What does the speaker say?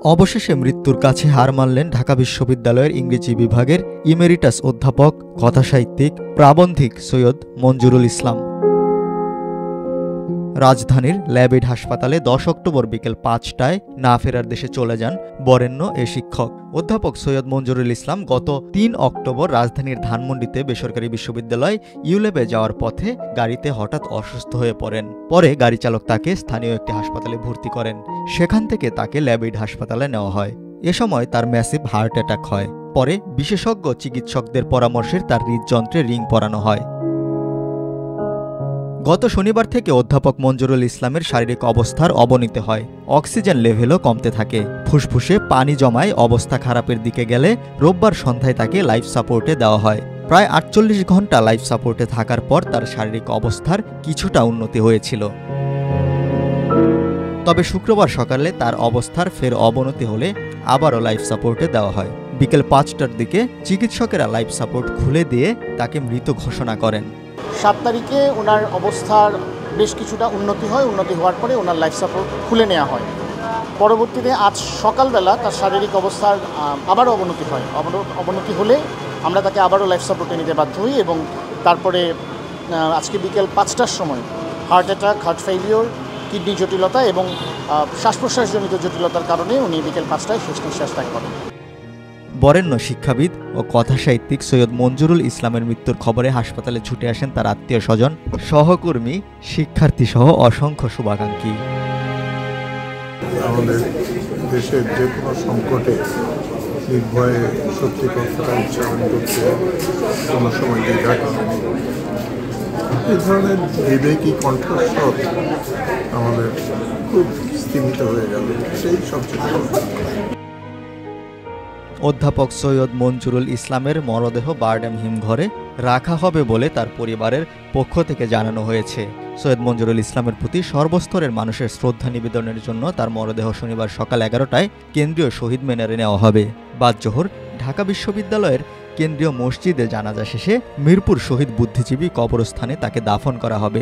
অবশেষে মৃত্যুর কাছে হার মানলেন ঢাকা বিশ্ববিদ্যালয়ের ইংরেজি বিভাগের ইমেরিটাস অধ্যাপক, কথাসাহিত্যিক, প্রাবন্ধিক সৈয়দ মঞ্জুরুল ইসলাম। রাজধানীর ল্যাবেড হাসপাতালে 10 অক্টোবর বিকেল 5টায় না ফেরার দেশে চলে যান বরেণ্য এ শিক্ষক। অধ্যাপক সৈয়দ মঞ্জুরুল ইসলাম গত 3 অক্টোবর রাজধানীর ধানমন্ডিতে বেসরকারি বিশ্ববিদ্যালয় ইউলেবে যাওয়ার পথে গাড়িতে হঠাৎ অসুস্থ হয়ে পড়েন। পরে গাড়ি চালক তাকে স্থানীয় একটি হাসপাতালে ভর্তি করেন। সেখান থেকে তাকে ল্যাবেড হাসপাতালে নেওয়া হয়। এ সময় তার ম্যাসিভ হার্ট অ্যাটাক হয়। পরে বিশেষজ্ঞ চিকিৎসকদের পরামর্শে তার হৃদযন্ত্রে রিং পরানো হয়। গত শনিবার থেকে অধ্যাপক মঞ্জুরুল ইসলামের শারীরিক অবস্থার অবনতি হয়। অক্সিজেন লেভেলও কমতে থাকে। ফুসফুসে পানি জমায় অবস্থা খারাপের দিকে গেলে রোববার সন্ধ্যায় তাকে লাইফ সাপোর্টে দেওয়া হয়। প্রায় 48 ঘন্টা লাইফ সাপোর্টে থাকার পর তার শারীরিক অবস্থার কিছুটা উন্নতি হয়েছিল। তবে শুক্রবার সকালে তার অবস্থার ফের অবনতি হলে আবারও লাইফ সাপোর্টে দেওয়া হয়। বিকেল 5টার দিকে চিকিৎসকেরা লাইফ সাপোর্ট খুলে দিয়ে তাকে মৃত ঘোষণা করেন। 7 তারিখে ওনার অবস্থার বেশ কিছুটা উন্নতি হয়। উন্নতি হওয়ার পরে ওনার লাইফ সাপোর্ট খুলে নেওয়া হয়। পরবর্তীতে আজ সকালবেলা তার শারীরিক অবস্থার আবারও অবনতি হয়। অবনতি হলে আমরা তাকে আবারও লাইফ সাপোর্টে নিতে বাধ্য হই এবং তারপরে আজকে বিকেল 5টার সময় heart attack, heart failure, kidney জটিলতা এবং শ্বাস প্রশ্বাসজনিত জটিলতার কারণে উনি বিকেল 5টায় শেষ নিঃশ্বাস ত্যাগ করেন। বরেণ্য শিক্ষাবিদ ও কথাসাহিত্যিক সৈয়দ মঞ্জুরুল ইসলামের মৃত্যুর খবরে হাসপাতালে ছুটে আসেন তার আত্মীয় স্বজন, সহকর্মী, শিক্ষার্থী সহ অসংখ্য শুভাকাঙ্ক্ষী। আমাদের দেশের যে কোনো সংকটে নির্ভয়ে সত্যি কথাটা উচ্চারণ করতে কোনো সময় দ্বিধা করেনি। এই ধরনের বিবেকী কণ্ঠস্বর আমাদের খুব স্তীমিত হয়ে গেল, সেই সবচেয়ে। অধ্যাপক সৈয়দ মঞ্জুরুল ইসলামের মরদেহ বারডেম হিমঘরে রাখা হবে বলে তার পরিবারের পক্ষ থেকে জানানো হয়েছে। সৈয়দ মঞ্জুরুল ইসলামের প্রতি সর্বস্তরের মানুষের শ্রদ্ধা নিবেদনের জন্য তার মরদেহ শনিবার সকাল 11টায় কেন্দ্রীয় শহীদ মিনারে নেওয়া হবে। বাদ জোহর ঢাকা বিশ্ববিদ্যালয়ের কেন্দ্রীয় মসজিদে জানাজা শেষে মিরপুর শহীদ বুদ্ধিজীবী কবরস্থানে তাকে দাফন করা হবে।